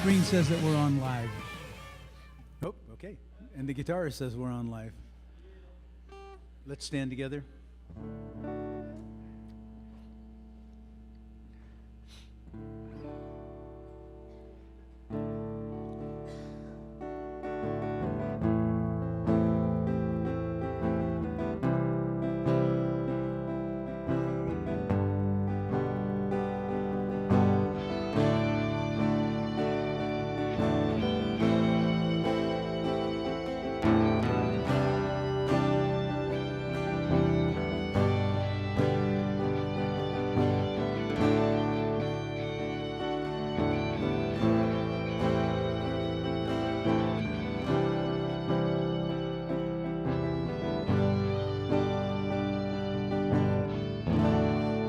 screen says that we're on live. Oh, okay. And the guitarist says we're on live. Let's stand together.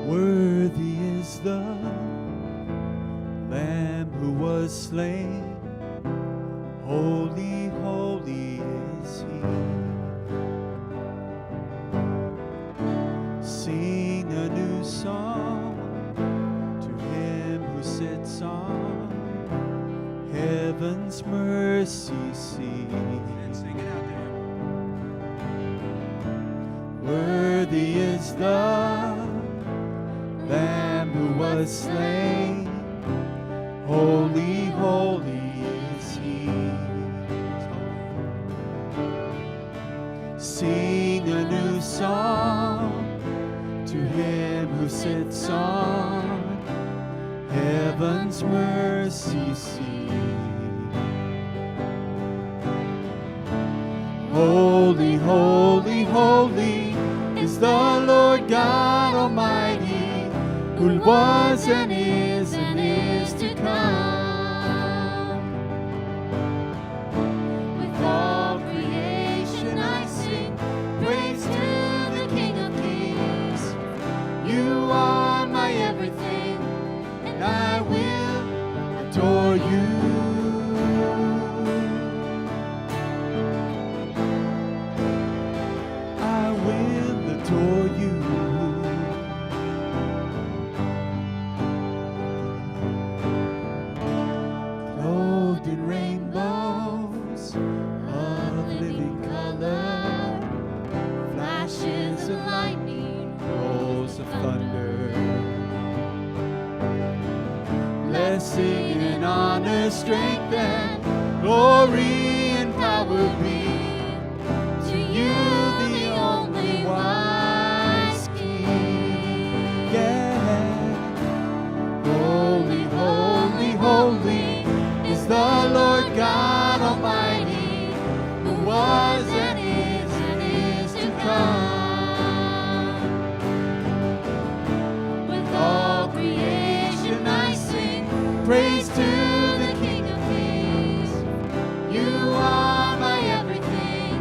Worthy is the Lamb who was slain. Holy, holy is He. Sing a new song to Him who sits on heaven's mercy seat. And sing it out there. Worthy is the Lamb who was slain, holy, holy is He. Sing a new song to Him who sits on heaven's mercy seat. Holy, holy, holy is the Lord God Almighty, who was and is to come. With all creation I sing praise to the King of Kings. You are my everything, and I will adore you. I will adore you. Blessing and honor, strength and glory and power be to you, the only wise King. Yeah. Holy, holy, holy is the Lord God Almighty, who was and is to come. With all creation I sing praise to the King of Kings. You are my everything,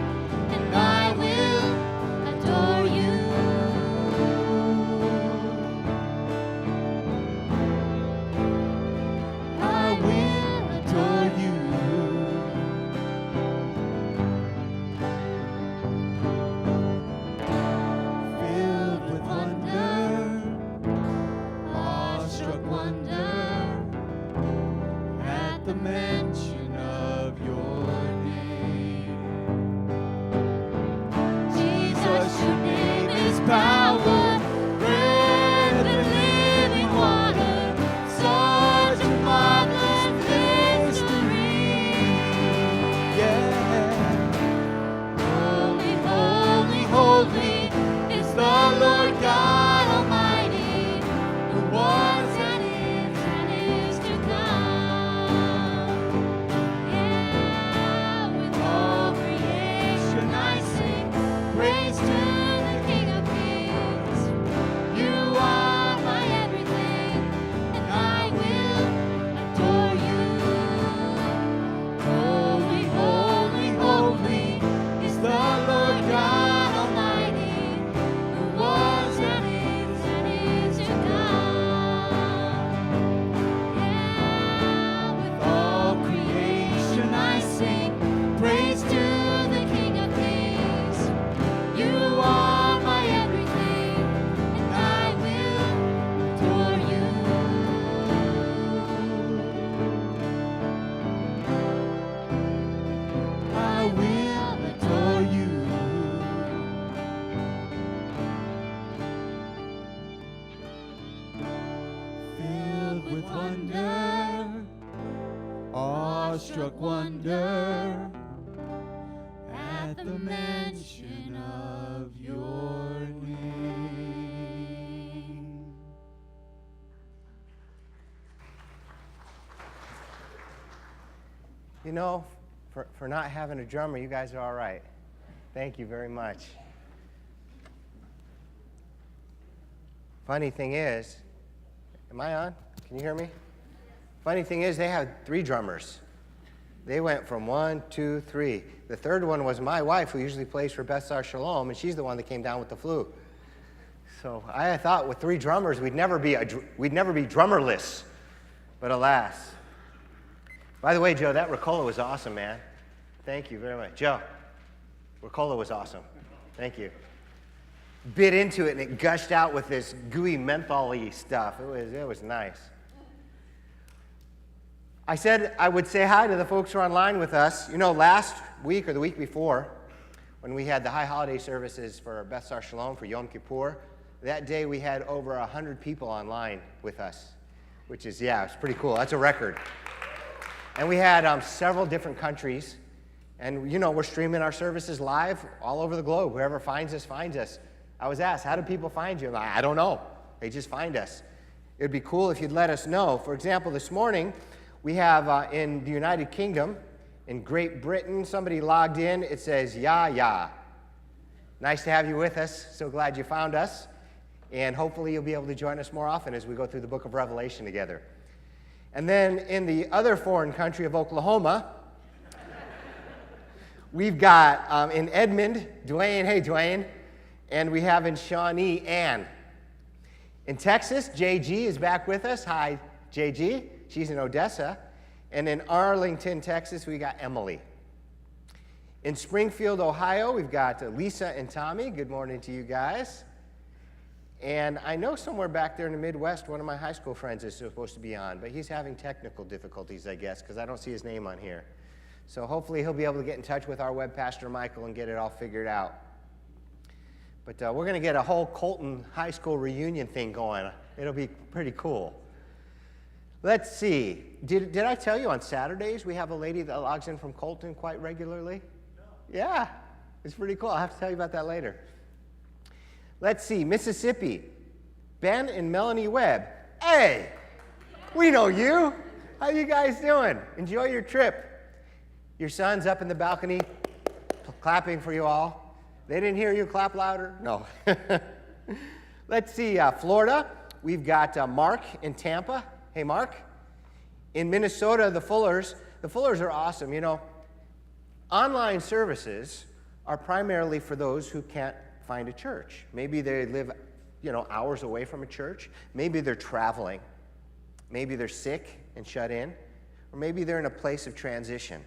and I will adore you. I will adore you. Filled with wonder, awestruck wonder, the mention of your name. Jesus, your name is power, bread and living water, such a marvelous mystery. Yeah. Holy, holy, holy is the Lord God Almighty, who was and is to come. wonder, awestruck wonder, at the mention of your name. You know, for not having a drummer, you guys are all right. Thank you very much. Funny thing is, am I on? Can you hear me? Funny thing is, they had 3 drummers. They went from 1, 2, 3. The third one was my wife, who usually plays for Beth Sar Shalom, and she's the one that came down with the flu. So I thought with 3 drummers, we'd never be drummerless. But alas. By the way, Joe, that Ricola was awesome, man. Thank you very much. Joe, Ricola was awesome. Thank you. Bit into it, and it gushed out with this gooey menthol-y stuff. It was nice. I said I would say hi to the folks who are online with us. You know, last week or the week before, when we had the high holiday services for Beth Sar Shalom for Yom Kippur, that day we had over 100 people online with us, which is, yeah, it's pretty cool. That's a record. And we had several different countries. And, you know, we're streaming our services live all over the globe. Whoever finds us, finds us. I was asked, how do people find you? I don't know. They just find us. It would be cool if you'd let us know. For example, this morning, we have in the United Kingdom, in Great Britain, somebody logged in. It says, ya. Nice to have you with us. So glad you found us. And hopefully you'll be able to join us more often as we go through the book of Revelation together. And then in the other foreign country of Oklahoma, we've got in Edmond, Dwayne. Hey, Dwayne. And we have in Shawnee, Ann. In Texas, JG is back with us. Hi, JG. She's in Odessa. And in Arlington, Texas, we got Emily. In Springfield, Ohio, we've got Lisa and Tommy. Good morning to you guys. And I know somewhere back there in the Midwest, one of my high school friends is supposed to be on, but he's having technical difficulties, I guess, because I don't see his name on here. So hopefully he'll be able to get in touch with our web pastor, Michael, and get it all figured out. But we're going to get a whole Colton High School reunion thing going. It'll be pretty cool. Let's see. Did I tell you on Saturdays we have a lady that logs in from Colton quite regularly? No. Yeah, it's pretty cool. I'll have to tell you about that later. Let's see. Mississippi. Ben and Melanie Webb. Hey, we know you. How you guys doing? Enjoy your trip. Your son's up in the balcony clapping for you all. They didn't hear you clap louder? No. Let's see. Florida. We've got Mark in Tampa. Hey, Mark. In Minnesota, the Fullers are awesome. You know, online services are primarily for those who can't find a church. Maybe they live, hours away from a church. Maybe they're traveling. Maybe they're sick and shut in. Or maybe they're in a place of transition.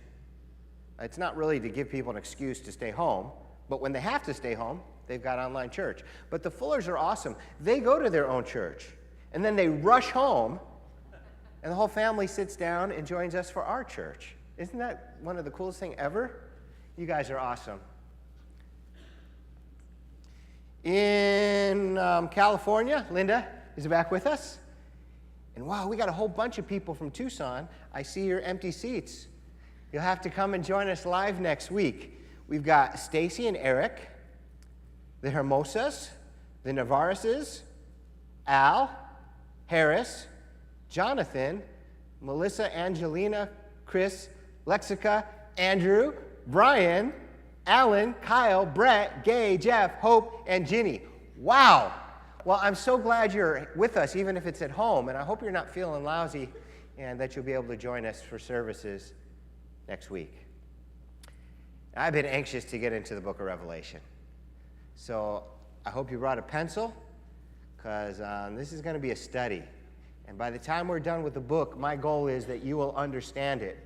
It's not really to give people an excuse to stay home, but when they have to stay home, they've got online church. But the Fullers are awesome. They go to their own church, and then they rush home, and the whole family sits down and joins us for our church. Isn't that one of the coolest things ever? You guys are awesome. In California, Linda is back with us. And wow, we got a whole bunch of people from Tucson. I see your empty seats. You'll have to come and join us live next week. We've got Stacy and Eric, the Hermosas, the Navarreses, Al, Harris, Jonathan, Melissa, Angelina, Chris, Lexica, Andrew, Brian, Alan, Kyle, Brett, Gay, Jeff, Hope, and Ginny. Wow. Well, I'm so glad you're with us, even if it's at home, and I hope you're not feeling lousy and that you'll be able to join us for services next week. I've been anxious to get into the book of Revelation. So I hope you brought a pencil, because this is going to be a study. And by the time we're done with the book, my goal is that you will understand it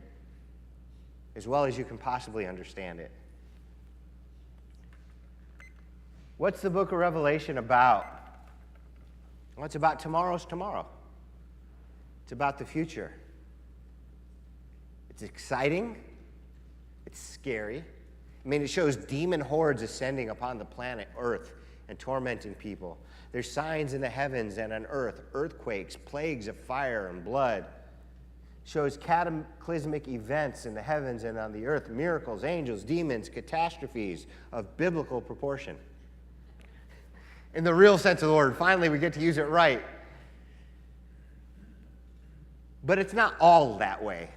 as well as you can possibly understand it. What's the book of Revelation about? Well, it's about tomorrow's tomorrow. It's about the future. It's exciting. It's scary. I mean, it shows demon hordes ascending upon the planet Earth and tormenting people. There's signs in the heavens and on earth, earthquakes, plagues of fire and blood. Shows cataclysmic events in the heavens and on the earth, miracles, angels, demons, catastrophes of biblical proportion. In the real sense of the word, finally we get to use it right. But it's not all that way.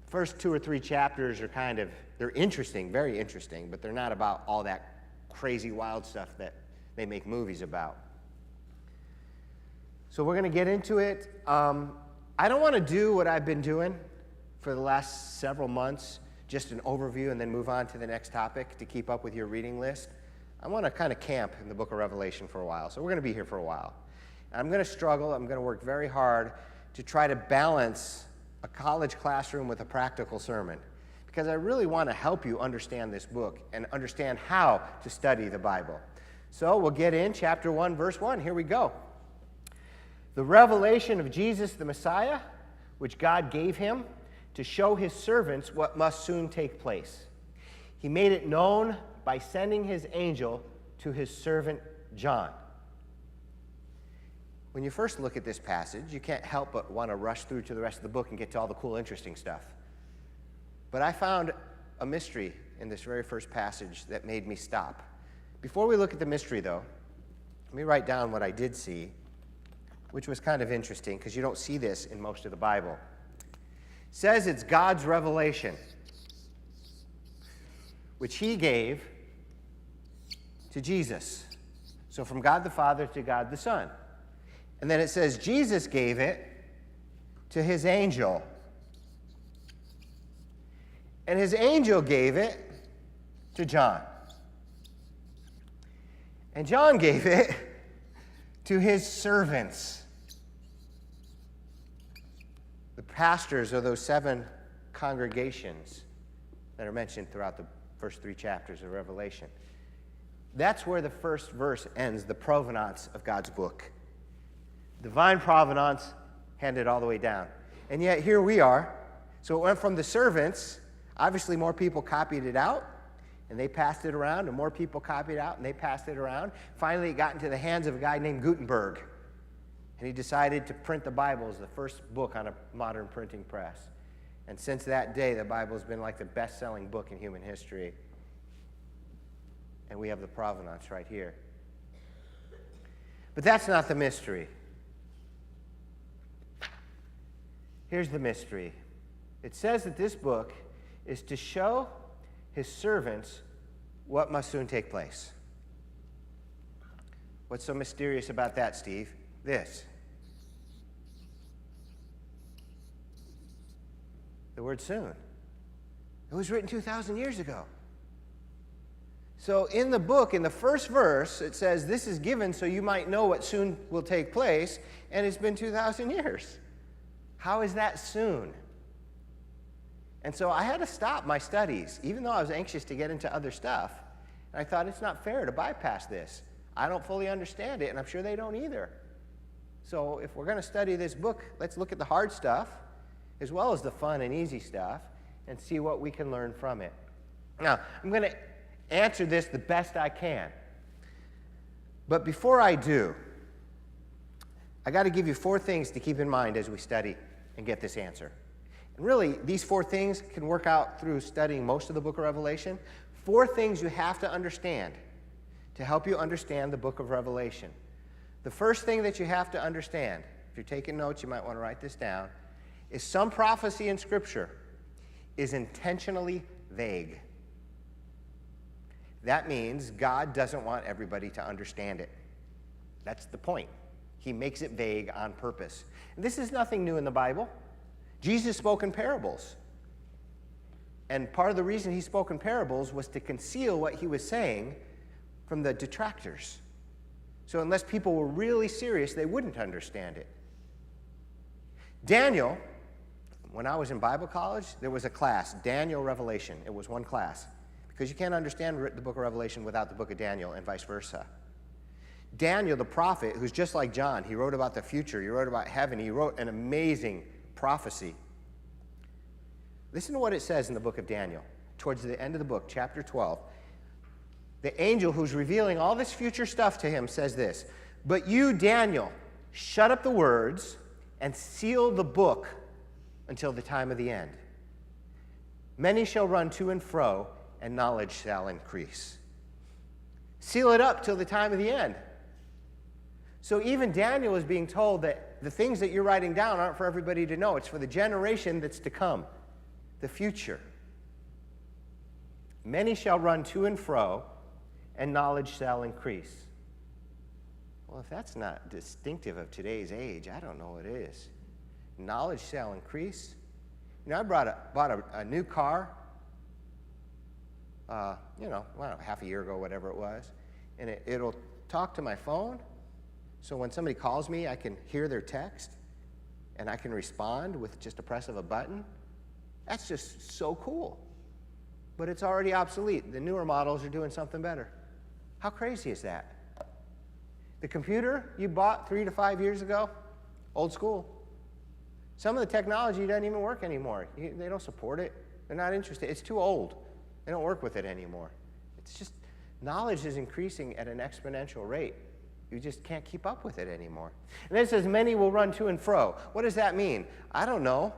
First 2 or 3 chapters are they're interesting, very interesting, but they're not about all that crazy, wild stuff that they make movies about. So we're going to get into it. I don't want to do what I've been doing for the last several months, just an overview and then move on to the next topic to keep up with your reading list. I want to kind of camp in the book of Revelation for a while. So we're going to be here for a while. I'm going to struggle. I'm going to work very hard to try to balance a college classroom with a practical sermon, because I really want to help you understand this book and understand how to study the Bible. So we'll get in chapter 1, verse 1. Here we go. The revelation of Jesus the Messiah, which God gave him to show his servants what must soon take place. He made it known by sending his angel to his servant John. When you first look at this passage, you can't help but want to rush through to the rest of the book and get to all the cool, interesting stuff. But I found a mystery in this very first passage that made me stop. Before we look at the mystery, though, let me write down what I did see, which was kind of interesting because you don't see this in most of the Bible. It says it's God's revelation, which he gave to Jesus. So from God the Father to God the Son. And then it says Jesus gave it to his angel. And his angel gave it to John. And John gave it to his servants. The pastors of those 7 congregations that are mentioned throughout the first 3 chapters of Revelation. That's where the first verse ends, the provenance of God's book. Divine provenance handed all the way down. And yet here we are. So it went from the servants, obviously more people copied it out, and they passed it around, and more people copied it out, and they passed it around. Finally, it got into the hands of a guy named Gutenberg, and he decided to print the Bible as the first book on a modern printing press. And since that day, the Bible has been like the best-selling book in human history. And we have the provenance right here. But that's not the mystery. Here's the mystery. It says that this book is to show his servants what must soon take place. What's so mysterious about that, Steve? This. The word soon. It was written 2,000 years ago. So in the book, in the first verse, it says, this is given so you might know what soon will take place, and it's been 2,000 years. How is that soon? And so I had to stop my studies, even though I was anxious to get into other stuff. And I thought, it's not fair to bypass this. I don't fully understand it, and I'm sure they don't either. So if we're going to study this book, let's look at the hard stuff, as well as the fun and easy stuff, and see what we can learn from it. Now, I'm going to answer this the best I can. But before I do, I got to give you 4 things to keep in mind as we study and get this answer. And really, these 4 things can work out through studying most of the book of Revelation. 4 things you have to understand to help you understand the book of Revelation. The first thing that you have to understand, if you're taking notes, you might want to write this down, is some prophecy in Scripture is intentionally vague. That means God doesn't want everybody to understand it. That's the point. He makes it vague on purpose. And this is nothing new in the Bible. Jesus spoke in parables. And part of the reason he spoke in parables was to conceal what he was saying from the detractors. So unless people were really serious, they wouldn't understand it. Daniel, when I was in Bible college, there was a class, Daniel Revelation. It was one class. Because you can't understand the book of Revelation without the book of Daniel and vice versa. Daniel, the prophet, who's just like John, he wrote about the future, he wrote about heaven, he wrote an amazing prophecy. Listen to what it says in the book of Daniel, towards the end of the book, chapter 12. the angel who's revealing all this future stuff to him says this, "But you, Daniel, shut up the words and seal the book until the time of the end. Many shall run to and fro, and knowledge shall increase." Seal it up till the time of the end. So even Daniel is being told that the things that you're writing down aren't for everybody to know. It's for the generation that's to come, the future. Many shall run to and fro, and knowledge shall increase. Well, if that's not distinctive of today's age, I don't know what is. Knowledge shall increase. You know, I bought a new car, half a year ago, whatever it was, and it'll talk to my phone. So when somebody calls me, I can hear their text, and I can respond with just a press of a button. That's just so cool. But it's already obsolete. The newer models are doing something better. How crazy is that? The computer you bought 3 to 5 years ago, old school. Some of the technology doesn't even work anymore. They don't support it. They're not interested. It's too old. They don't work with it anymore. It's just, knowledge is increasing at an exponential rate. You just can't keep up with it anymore. And then it says, many will run to and fro. What does that mean? I don't know.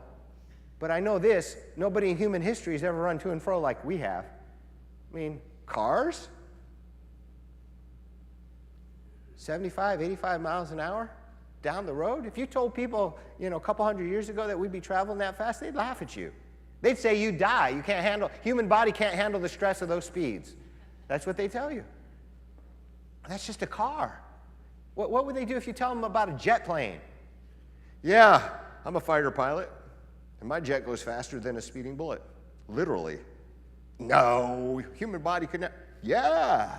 But I know this, nobody in human history has ever run to and fro like we have. I mean, cars? 75, 85 miles an hour down the road? If you told people, a couple hundred years ago that we'd be traveling that fast, they'd laugh at you. They'd say you die. You can't handle, human body can't handle the stress of those speeds. That's what they tell you. That's just a car. What would they do if you tell them about a jet plane? Yeah, I'm a fighter pilot, and my jet goes faster than a speeding bullet. Literally. No, human body could not. Yeah,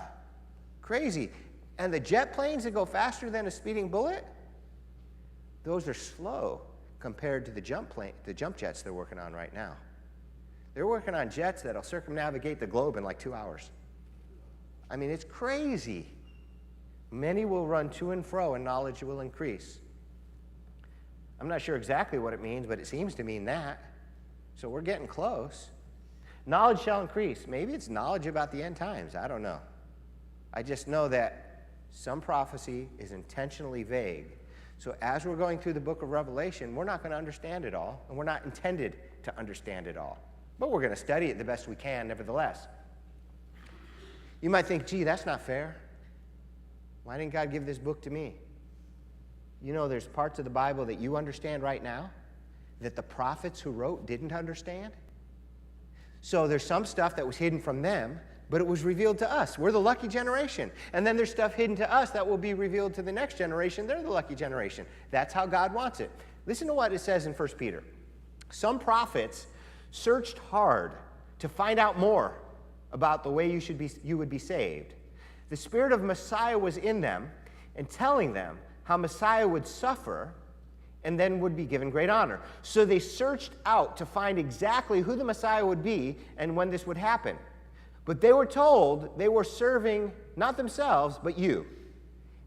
crazy. And the jet planes that go faster than a speeding bullet, those are slow compared to the jump jets they're working on right now. They're working on jets that'll circumnavigate the globe in like 2 hours. I mean, it's crazy. Many will run to and fro, and knowledge will increase. I'm not sure exactly what it means, but it seems to mean that. So we're getting close. Knowledge shall increase. Maybe it's knowledge about the end times. I don't know. I just know that some prophecy is intentionally vague. So as we're going through the book of Revelation, we're not going to understand it all, and we're not intended to understand it all. But we're going to study it the best we can, nevertheless. You might think, gee, that's not fair. Why didn't God give this book to me? There's parts of the Bible that you understand right now that the prophets who wrote didn't understand. So there's some stuff that was hidden from them, but it was revealed to us. We're the lucky generation. And then there's stuff hidden to us that will be revealed to the next generation. They're the lucky generation. That's how God wants it. Listen to what it says in 1 Peter. Some prophets searched hard to find out more about the way you would be saved. The Spirit of Messiah was in them and telling them how Messiah would suffer and then would be given great honor. So they searched out to find exactly who the Messiah would be and when this would happen. But they were told they were serving not themselves, but you.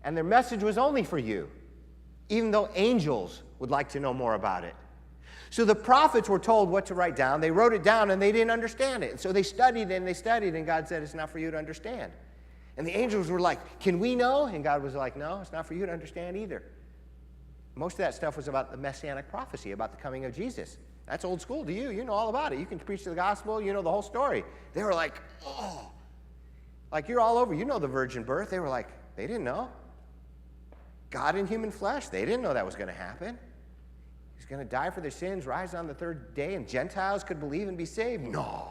And their message was only for you, even though angels would like to know more about it. So the prophets were told what to write down. They wrote it down, and they didn't understand it. And so they studied, and God said, it's not for you to understand. And the angels were like, can we know? And God was like, no, it's not for you to understand either. Most of that stuff was about the messianic prophecy, about the coming of Jesus. That's old school to you. You know all about it. You can preach the gospel. You know the whole story. They were like, oh. Like you're all over. You know the virgin birth. They were like, they didn't know. God in human flesh. They didn't know that was going to happen. He's going to die for their sins, rise on the third day, and Gentiles could believe and be saved. No.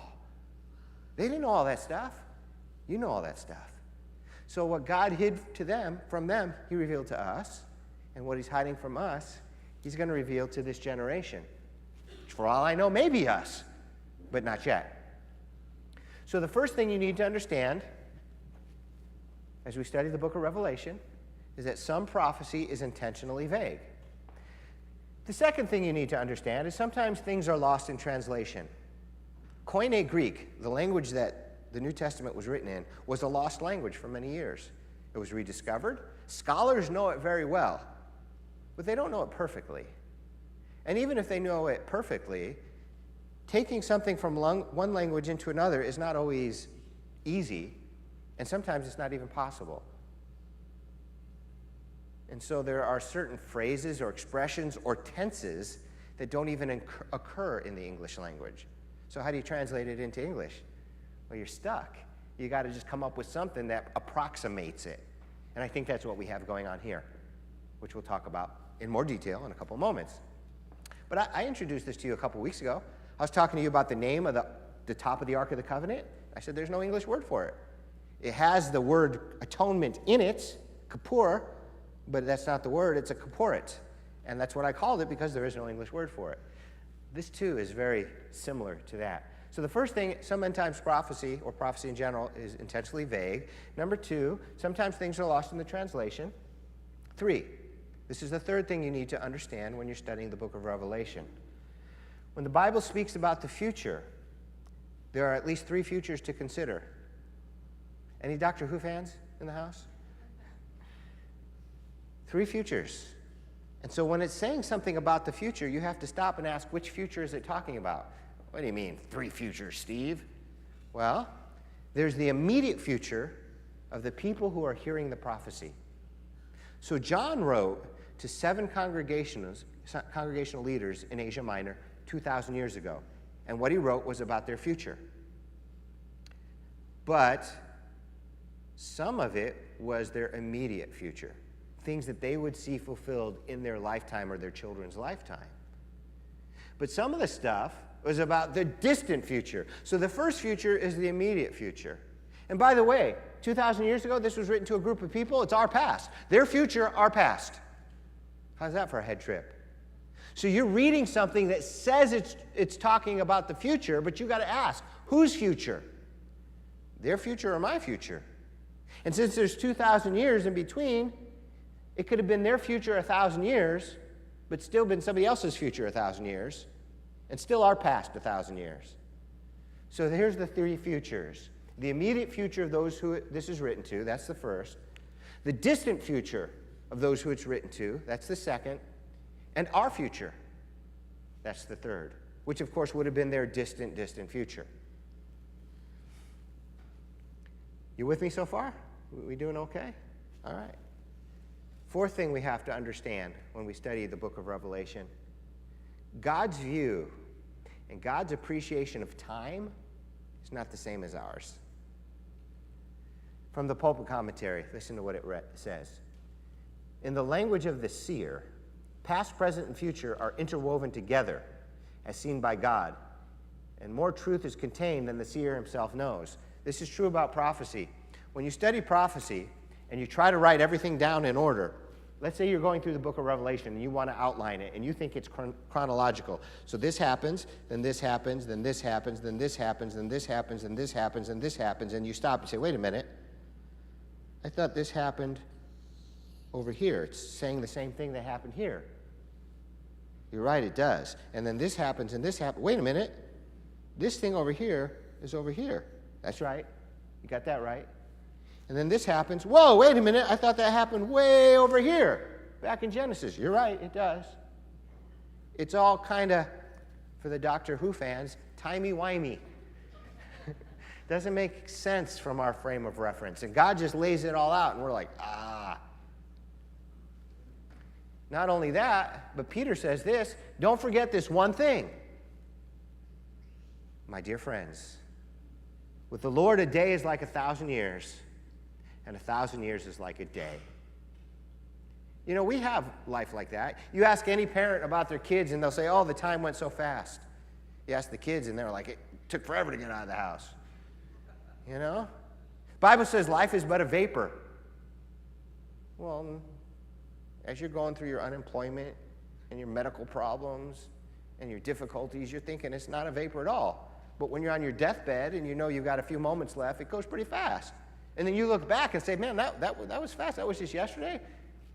They didn't know all that stuff. You know all that stuff. So what God hid from them, he revealed to us. And what he's hiding from us, he's going to reveal to this generation. For all I know, maybe us, but not yet. So the first thing you need to understand as we study the book of Revelation is that some prophecy is intentionally vague. The second thing you need to understand is sometimes things are lost in translation. Koine Greek, the language that the New Testament was written in, was a lost language for many years. It was rediscovered. Scholars know it very well, but they don't know it perfectly. And even if they know it perfectly, taking something from one language into another is not always easy. And sometimes it's not even possible. And so there are certain phrases or expressions or tenses that don't even occur in the English language. So how do you translate it into English? Well, you're stuck. You got to just come up with something that approximates it. And I think that's what we have going on here, which we'll talk about in more detail in a couple moments. But I introduced this to you a couple weeks ago. I was talking to you about the name of the top of the Ark of the Covenant. I said there's no English word for it. It has the word atonement in it, kippur, but that's not the word, it's a kippurit. And that's what I called it because there is no English word for it. This too is very similar to that. So the first thing, sometimes prophecy, or prophecy in general, is intentionally vague. Number two, sometimes things are lost in the translation. Three, this is the third thing you need to understand when you're studying the book of Revelation. When the Bible speaks about the future, there are at least three futures to consider. Any Doctor Who fans in the house? Three futures. And so when it's saying something about the future, you have to stop and ask, which future is it talking about? What do you mean, three futures, Steve? Well, there's the immediate future of the people who are hearing the prophecy. So John wrote to 7 congregational leaders in Asia Minor 2,000 years ago. And what he wrote was about their future. But some of it was their immediate future, things that they would see fulfilled in their lifetime or their children's lifetime. But some of the stuff was about the distant future. So the first future is the immediate future. And by the way, 2,000 years ago, this was written to a group of people. It's our past. Their future, our past. How's that for a head trip? So you're reading something that says it's talking about the future, but you got to ask, whose future? Their future or my future? And since there's 2,000 years in between, it could have been their future 1,000 years, but still been somebody else's future 1,000 years, and still our past 1,000 years. So here's the three futures. The immediate future of those who this is written to, that's the first. The distant future of those who it's written to, that's the second. And our future, that's the third, which of course would have been their distant future. You with me so far? We doing okay? All right. Fourth thing we have to understand when we study the book of Revelation, God's view and God's appreciation of time is not the same as ours. From the pulpit commentary, listen to what it says. In the language of the seer, past, present, and future are interwoven together as seen by God, and more truth is contained than the seer himself knows. This is true about prophecy. When you study prophecy and you try to write everything down in order, let's say you're going through the book of Revelation and you want to outline it and you think it's chronological. So this happens, then this happens, then this happens, then this happens, then this happens, then this happens, and this happens, and you stop and say, wait a minute, I thought this happened over here. It's saying the same thing that happened here. You're right, it does. And then this happens and this happens. Wait a minute, this thing over here is over here. That's right. You got that right. And then this happens. Whoa, wait a minute. I thought that happened way over here, back in Genesis. You're right, it does. It's all kind of, for the Doctor Who fans, timey-wimey. Doesn't make sense from our frame of reference. And God just lays it all out, and we're like, ah. Not only that, but Peter says this, don't forget this one thing. My dear friends, with the Lord, a day is like 1,000 years. And 1,000 years is like a day. You know, we have life like that. You ask any parent about their kids, and they'll say, oh, the time went so fast. You ask the kids, and they're like, it took forever to get out of the house. You know? Bible says life is but a vapor. Well, as you're going through your unemployment and your medical problems and your difficulties, you're thinking it's not a vapor at all. But when you're on your deathbed and you know you've got a few moments left, it goes pretty fast. And then you look back and say, man, that was fast. That was just yesterday.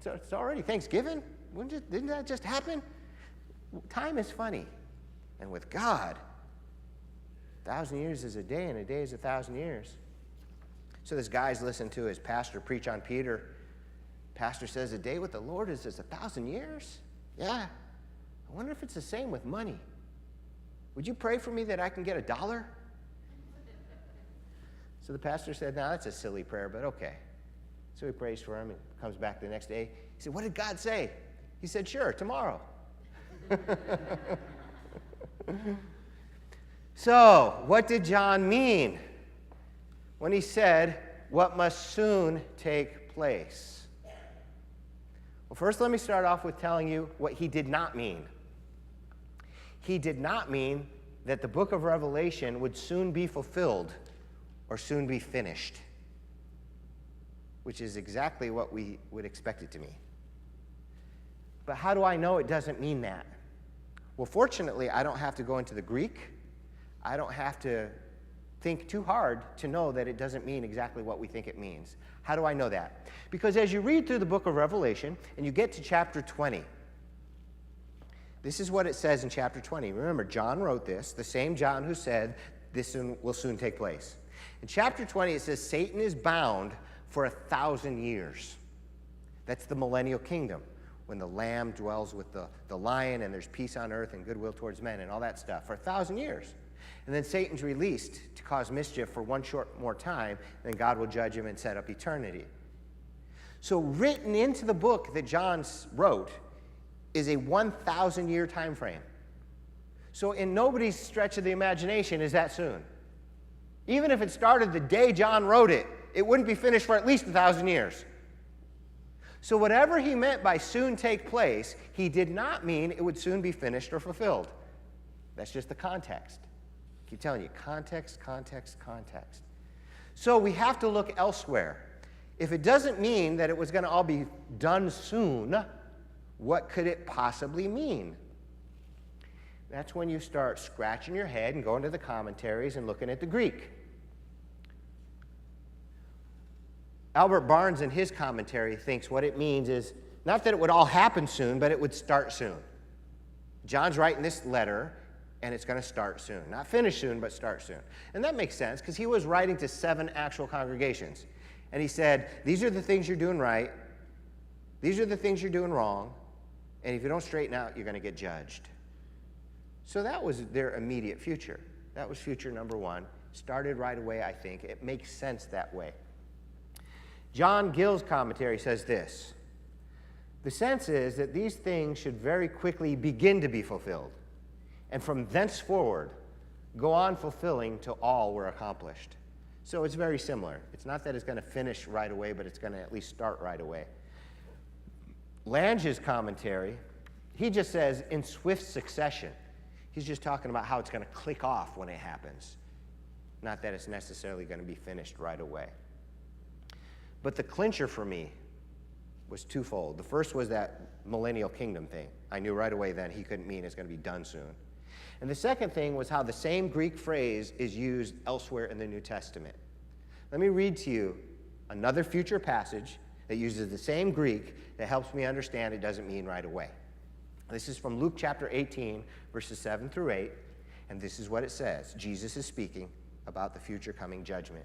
It's already Thanksgiving. Didn't that just happen? Time is funny. And with God, 1,000 years is a day, and a day is 1,000 years. So this guy's listening to his pastor preach on Peter. Pastor says, a day with the Lord is 1,000 years? Yeah. I wonder if it's the same with money. Would you pray for me that I can get $1? So the pastor said, "No, that's a silly prayer, but okay." So he prays for him and comes back the next day. He said, "What did God say?" He said, "Sure, tomorrow." So, what did John mean when he said, "What must soon take place"? Well, first let me start off with telling you what he did not mean. He did not mean that the book of Revelation would soon be fulfilled or soon be finished, which is exactly what we would expect it to mean. But how do I know it doesn't mean that? Well, fortunately, I don't have to go into the Greek. I don't have to think too hard to know that it doesn't mean exactly what we think it means. How do I know that? Because as you read through the book of Revelation and you get to chapter 20, this is what it says in chapter 20. Remember, John wrote this, the same John who said this will soon take place. In chapter 20, it says Satan is bound for 1,000 years. That's the millennial kingdom, when the Lamb dwells with the lion and there's peace on earth and goodwill towards men and all that stuff for 1,000 years. And then Satan's released to cause mischief for one short more time, and then God will judge him and set up eternity. So written into the book that John wrote is a 1,000-year time frame. So in nobody's stretch of the imagination is that soon. Even if it started the day John wrote it, it wouldn't be finished for at least 1,000 years. So whatever he meant by soon take place, he did not mean it would soon be finished or fulfilled. That's just the context. I keep telling you, context, context, context. So we have to look elsewhere. If it doesn't mean that it was going to all be done soon, what could it possibly mean? That's when you start scratching your head and going to the commentaries and looking at the Greek. Albert Barnes, in his commentary, thinks what it means is not that it would all happen soon, but it would start soon. John's writing this letter, and it's going to start soon. Not finish soon, but start soon. And that makes sense, because he was writing to 7 actual congregations. And he said, these are the things you're doing right, these are the things you're doing wrong, and if you don't straighten out, you're going to get judged. So that was their immediate future. That was future number 1. Started right away, I think. It makes sense that way. John Gill's commentary says this: the sense is that these things should very quickly begin to be fulfilled, and from thenceforward go on fulfilling till all were accomplished. So it's very similar. It's not that it's going to finish right away, but it's going to at least start right away. Lange's commentary, he just says in swift succession. He's just talking about how it's going to click off when it happens, not that it's necessarily going to be finished right away. But the clincher for me was twofold. The first was that millennial kingdom thing. I knew right away then he couldn't mean it's going to be done soon. And the second thing was how the same Greek phrase is used elsewhere in the New Testament. Let me read to you another future passage that uses the same Greek that helps me understand it doesn't mean right away. This is from Luke chapter 18, verses 7 through 8, and this is what it says. Jesus is speaking about the future coming judgment.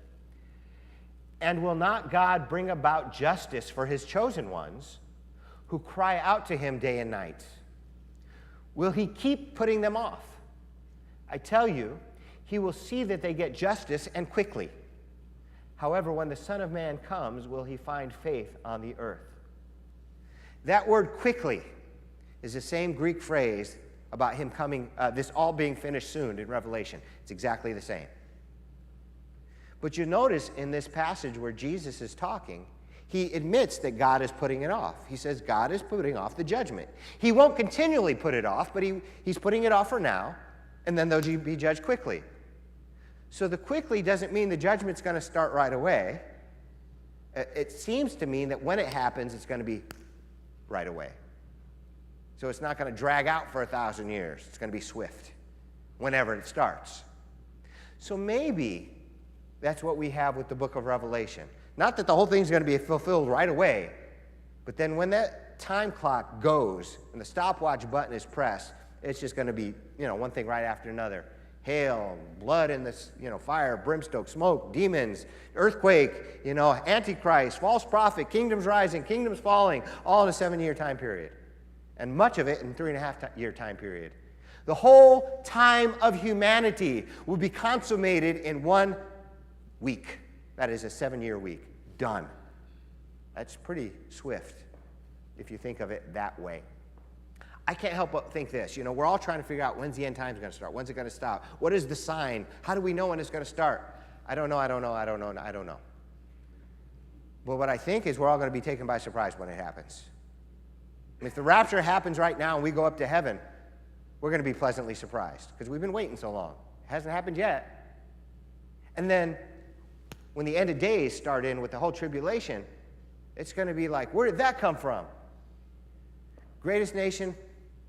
And will not God bring about justice for his chosen ones who cry out to him day and night? Will he keep putting them off? I tell you, he will see that they get justice, and quickly. However, when the Son of Man comes, will he find faith on the earth? That word quickly is the same Greek phrase about him coming, this all being finished soon in Revelation. It's exactly the same. But you notice in this passage where Jesus is talking, he admits that God is putting it off. He says God is putting off the judgment. He won't continually put it off, but he's putting it off for now, and then they'll be judged quickly. So the quickly doesn't mean the judgment's going to start right away. It seems to mean that when it happens, it's going to be right away. So it's not going to drag out for 1,000 years. It's going to be swift whenever it starts. So maybe that's what we have with the book of Revelation. Not that the whole thing's going to be fulfilled right away, but then when that time clock goes and the stopwatch button is pressed, it's just going to be, one thing right after another. Hail, blood in this, fire, brimstone, smoke, demons, earthquake, Antichrist, false prophet, kingdoms rising, kingdoms falling, all in a 7-year time period. And much of it in 3.5-year time period. The whole time of humanity will be consummated in 1 week, That is a 7-year week. Done. That's pretty swift if you think of it that way. I can't help but think this. We're all trying to figure out when's the end times going to start. When's it going to stop? What is the sign? How do we know when it's going to start? I don't know. But what I think is we're all going to be taken by surprise when it happens. If the rapture happens right now and we go up to heaven, we're going to be pleasantly surprised because we've been waiting so long. It hasn't happened yet. And then when the end of days start in with the whole tribulation, it's going to be like, where did that come from? Greatest nation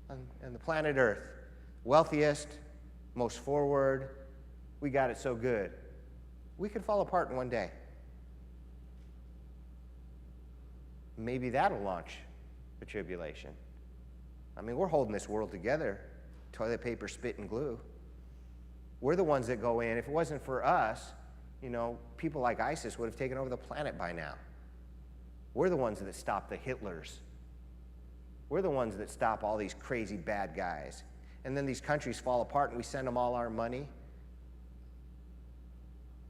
on the planet Earth, wealthiest, most forward. We got it so good. We could fall apart in one day. Maybe that'll launch the tribulation. I mean, we're holding this world together. Toilet paper, spit, and glue. We're the ones that go in. If it wasn't for us, people like ISIS would have taken over the planet by now. We're the ones that stop the Hitlers. We're the ones that stop all these crazy bad guys. And then these countries fall apart and we send them all our money.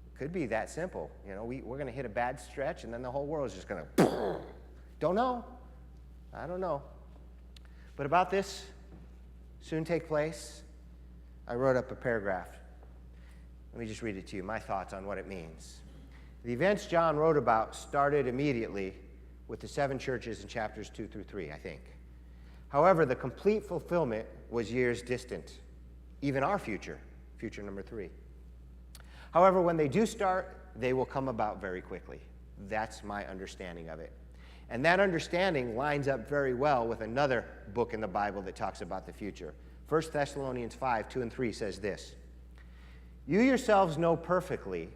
It could be that simple. We're going to hit a bad stretch and then the whole world is just going to... Don't know. I don't know. But about this soon take place, I wrote up a paragraph. Let me just read it to you, my thoughts on what it means. The events John wrote about started immediately with the 7 churches in chapters 2 through 3, I think. However, the complete fulfillment was years distant, even our future number 3. However, when they do start, they will come about very quickly. That's my understanding of it. And that understanding lines up very well with another book in the Bible that talks about the future. 1 Thessalonians 5, 2 and 3 says this: "You yourselves know perfectly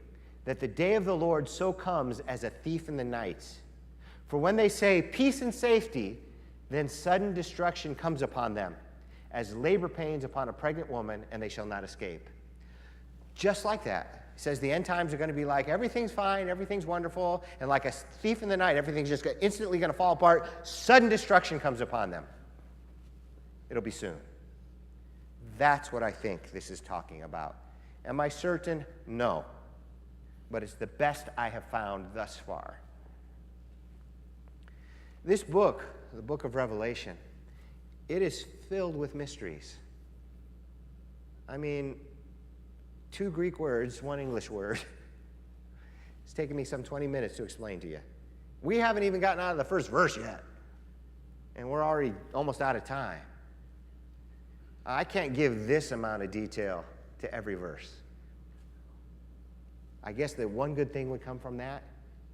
that the day of the Lord so comes as a thief in the night. For when they say peace and safety, then sudden destruction comes upon them, as labor pains upon a pregnant woman, and they shall not escape." Just like that. It says the end times are going to be like everything's fine, everything's wonderful, and like a thief in the night, everything's just instantly going to fall apart. Sudden destruction comes upon them. It'll be soon. That's what I think this is talking about. Am I certain? No. But it's the best I have found thus far. This book, the book of Revelation, it is filled with mysteries. I mean, 2 Greek words, 1 English word. It's taken me some 20 minutes to explain to you. We haven't even gotten out of the first verse yet, and we're already almost out of time. I can't give this amount of detail to every verse. I guess the one good thing would come from that,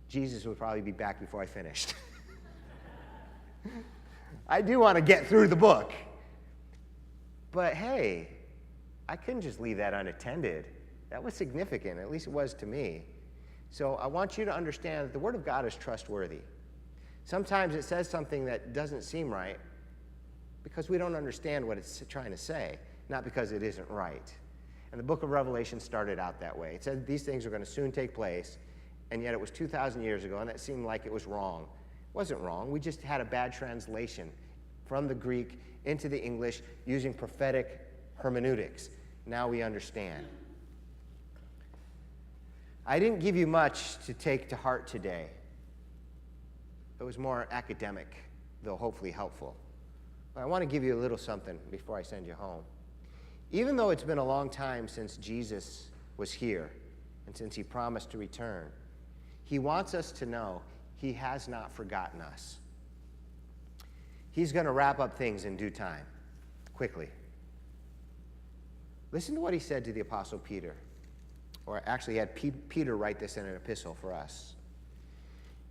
Jesus would probably be back before I finished. I do want to get through the book. But hey, I couldn't just leave that unattended. That was significant, at least it was to me. So I want you to understand that the Word of God is trustworthy. Sometimes it says something that doesn't seem right because we don't understand what it's trying to say, not because it isn't right. And the book of Revelation started out that way. It said these things are going to soon take place, and yet it was 2,000 years ago, and that seemed like it was wrong. It wasn't wrong. We just had a bad translation from the Greek into the English using prophetic hermeneutics. Now we understand. I didn't give you much to take to heart today. It was more academic, though hopefully helpful. But I want to give you a little something before I send you home. Even though it's been a long time since Jesus was here and since he promised to return, he wants us to know he has not forgotten us. He's going to wrap up things in due time, quickly. Listen to what he said to the Apostle Peter. Or actually, he had Peter write this in an epistle for us.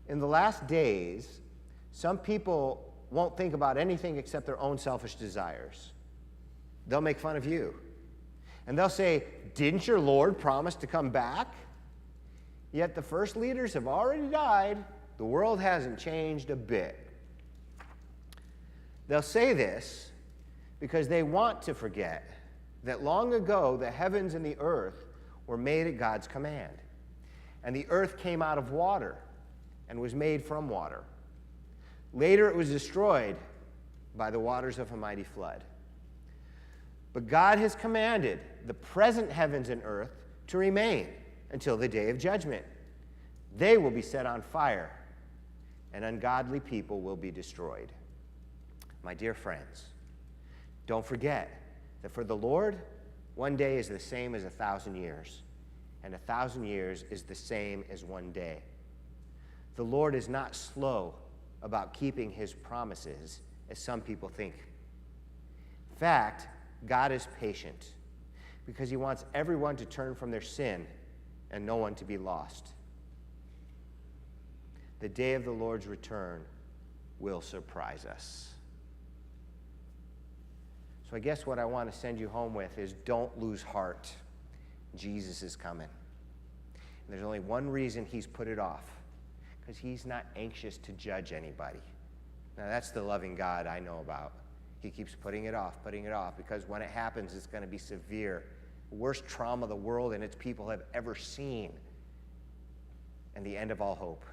"In the last days, some people won't think about anything except their own selfish desires. They'll make fun of you. And they'll say, 'Didn't your Lord promise to come back?' Yet the first leaders have already died. The world hasn't changed a bit." They'll say this because they want to forget that long ago the heavens and the earth were made at God's command. And the earth came out of water and was made from water. Later it was destroyed by the waters of a mighty flood. But God has commanded the present heavens and earth to remain until the day of judgment. They will be set on fire, and ungodly people will be destroyed. My dear friends, don't forget that for the Lord, one day is the same as 1,000 years, and 1,000 years is the same as one day. The Lord is not slow about keeping his promises, as some people think. In fact, God is patient because he wants everyone to turn from their sin and no one to be lost. The day of the Lord's return will surprise us. So I guess what I want to send you home with is don't lose heart. Jesus is coming. And there's only one reason he's put it off, because he's not anxious to judge anybody. Now that's the loving God I know about. He keeps putting it off, because when it happens, it's going to be severe. Worst trauma the world and its people have ever seen, and the end of all hope.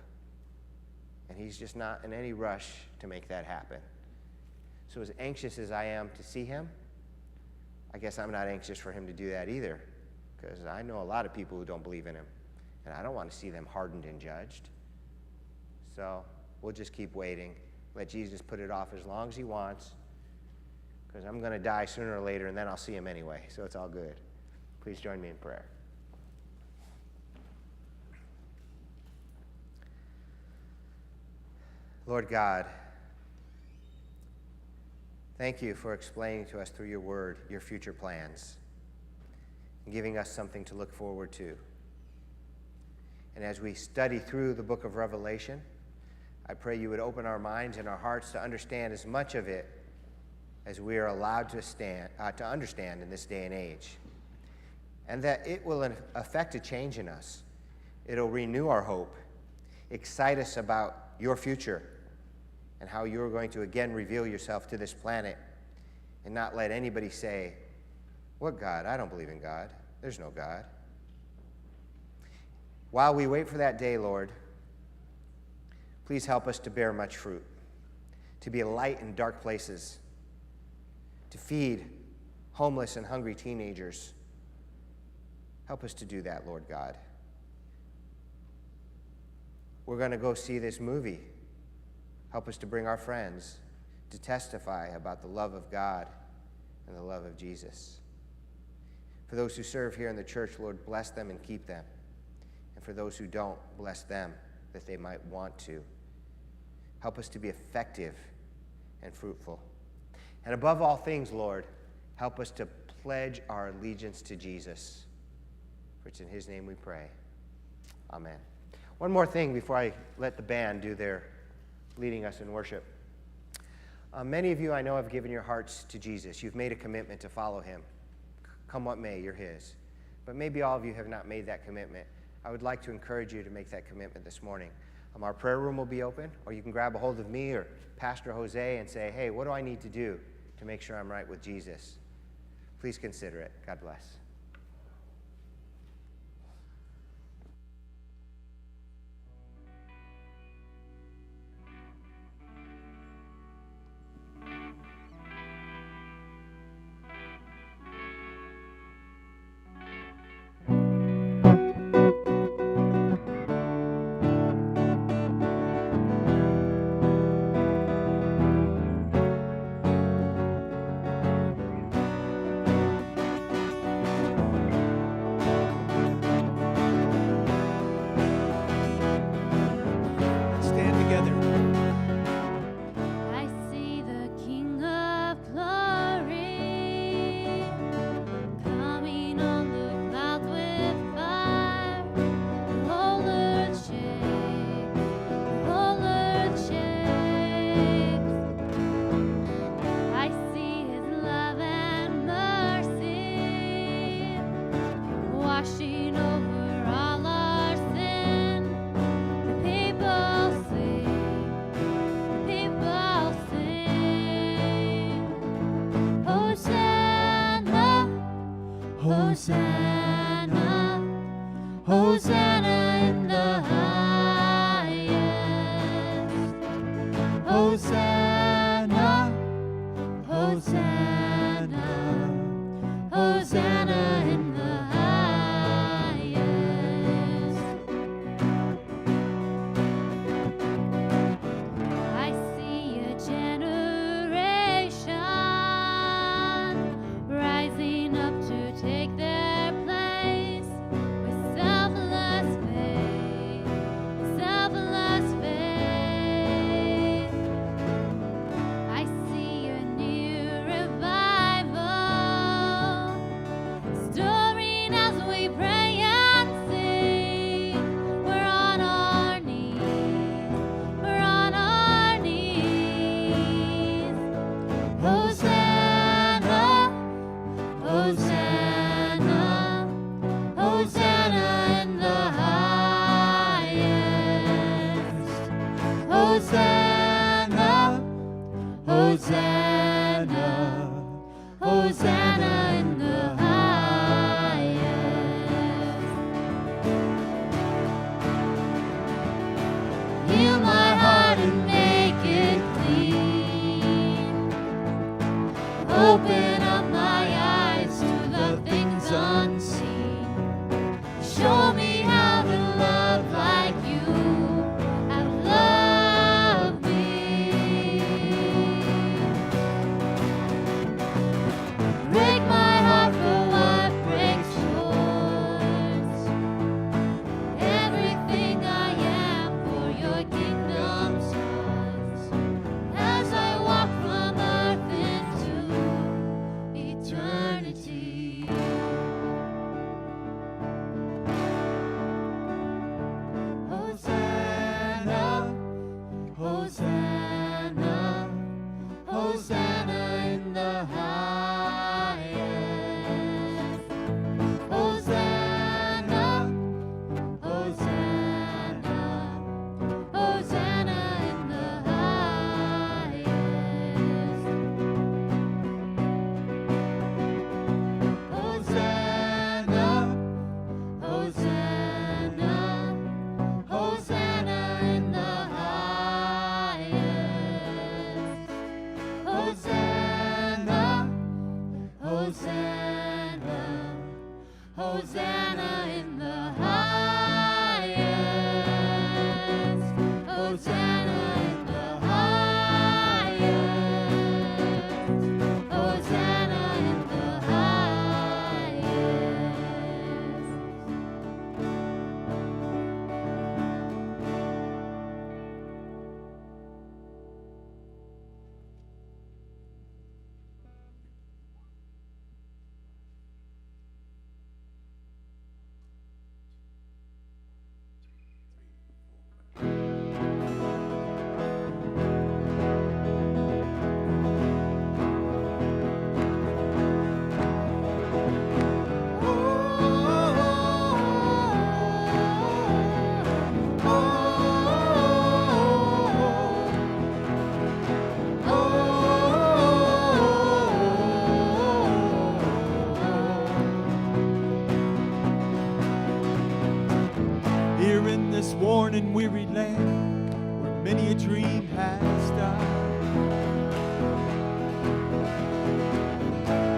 And he's just not in any rush to make that happen. So as anxious as I am to see him, I guess I'm not anxious for him to do that either, because I know a lot of people who don't believe in him, and I don't want to see them hardened and judged. So we'll just keep waiting. Let Jesus put it off as long as he wants, because I'm going to die sooner or later, and then I'll see him anyway, so it's all good. Please join me in prayer. Lord God, thank you for explaining to us through your word your future plans and giving us something to look forward to. And as we study through the book of Revelation, I pray you would open our minds and our hearts to understand as much of it as we are allowed to understand in this day and age, and that it will affect a change in us. It'll renew our hope, excite us about your future, and how you're going to again reveal yourself to this planet and not let anybody say, "What God? I don't believe in God. There's no God." While we wait for that day, Lord, please help us to bear much fruit, to be a light in dark places, to feed homeless and hungry teenagers. Help us to do that, Lord God. We're going to go see this movie. Help us to bring our friends to testify about the love of God and the love of Jesus. For those who serve here in the church, Lord, bless them and keep them. And for those who don't, bless them that they might want to. Help us to be effective and fruitful. And above all things, Lord, help us to pledge our allegiance to Jesus. For it's in his name we pray. Amen. One more thing before I let the band do their leading us in worship. Many of you I know have given your hearts to Jesus. You've made a commitment to follow him. Come what may, you're his. But maybe all of you have not made that commitment. I would like to encourage you to make that commitment this morning. Our prayer room will be open, or you can grab a hold of me or Pastor Jose and say, "Hey, what do I need to do to make sure I'm right with Jesus?" Please consider it. God bless. Stand together. I see the King of Glory coming on the clouds with fire. The whole earth shakes, the whole earth shakes. I see his love and mercy washing over all our sin. The people sing, Hosanna, Hosanna, Hosanna in the highest. Hosanna, Hosanna, Hosanna in the highest. Hosanna in the highest. Hosanna in the highest. Hosanna in the highest. Here in this worn and weary land, where many a dream has died,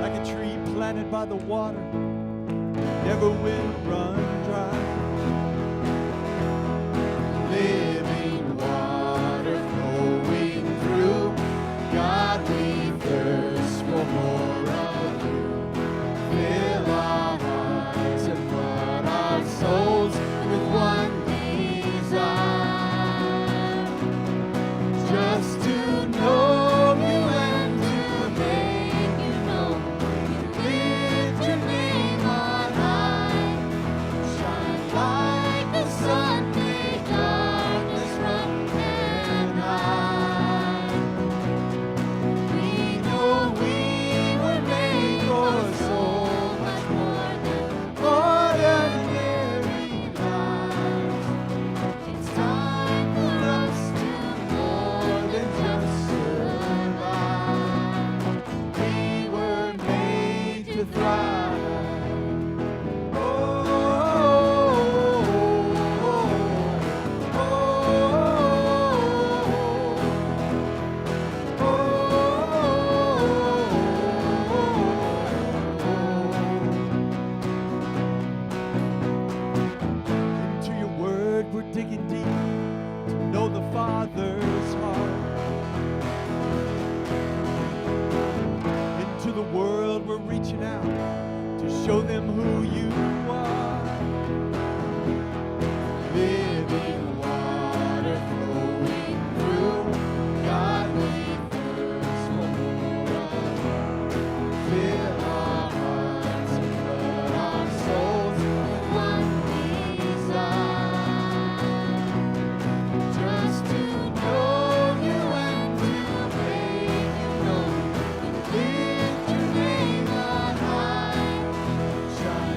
like a tree planted by the water, never will run dry. Living water flowing through, God, we thirst for more of you. Fill our hearts and flood our souls with one desire, just to know you and to make you known. Lift your name on high, shine like the sun, make darkness run and hide. We know we were made for so much more than ordinary lives. It's time for us to more than just survive. We were made to thrive. Oh, into your word we're digging deep to know the Father's heart. Into the world we're reaching out to show them who you are. Living water flowing through, God, we thirst for more of you. Fill our hearts and flood our souls with one desire, just to know you and to make you known. Lift your name on high, shine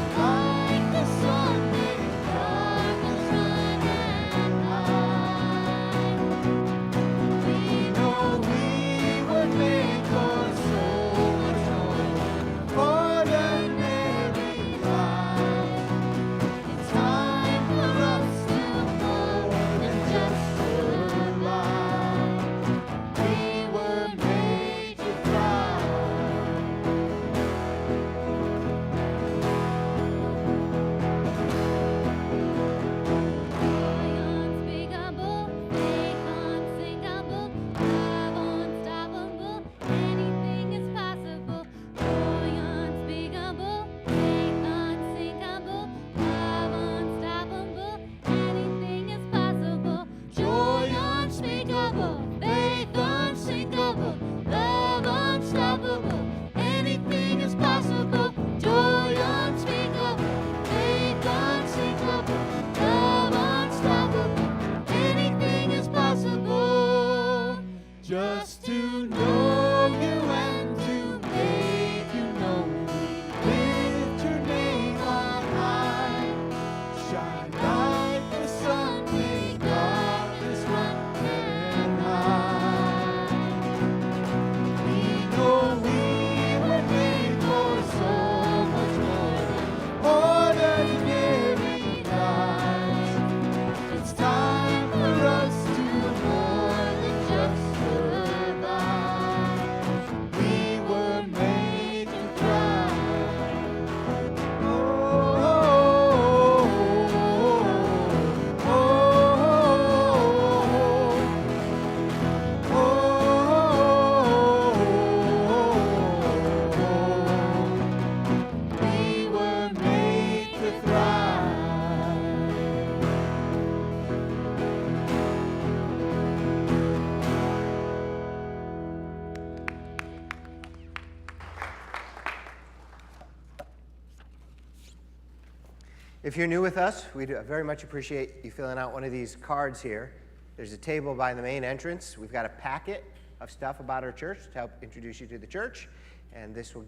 If you're new with us, we'd very much appreciate you filling out one of these cards here. There's a table by the main entrance. We've got a packet of stuff about our church to help introduce you to the church, and this will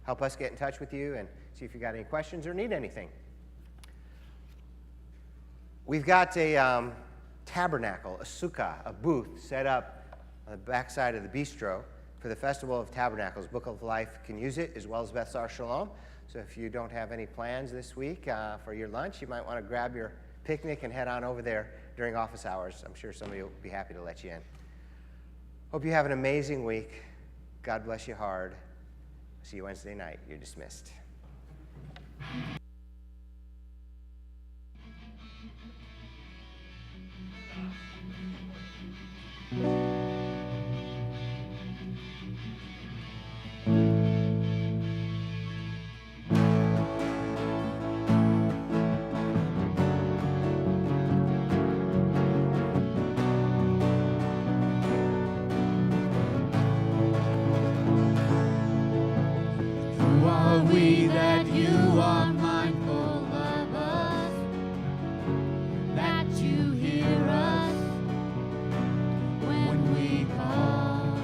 help us get in touch with you and see if you got any questions or need anything. We've got a tabernacle, a sukkah, a booth set up on the backside of the bistro for the Festival of Tabernacles. Book of Life can use it, as well as Beth Sar Shalom. So if you don't have any plans this week for your lunch, you might want to grab your picnic and head on over there during office hours. I'm sure somebody will be happy to let you in. Hope you have an amazing week. God bless you hard. See you Wednesday night. You're dismissed. Who are we that you are mindful of us, that you hear us when we call?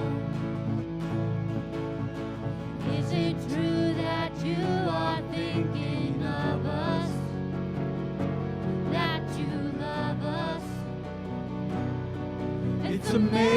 Is it true that you are thinking of us, that you love us? It's amazing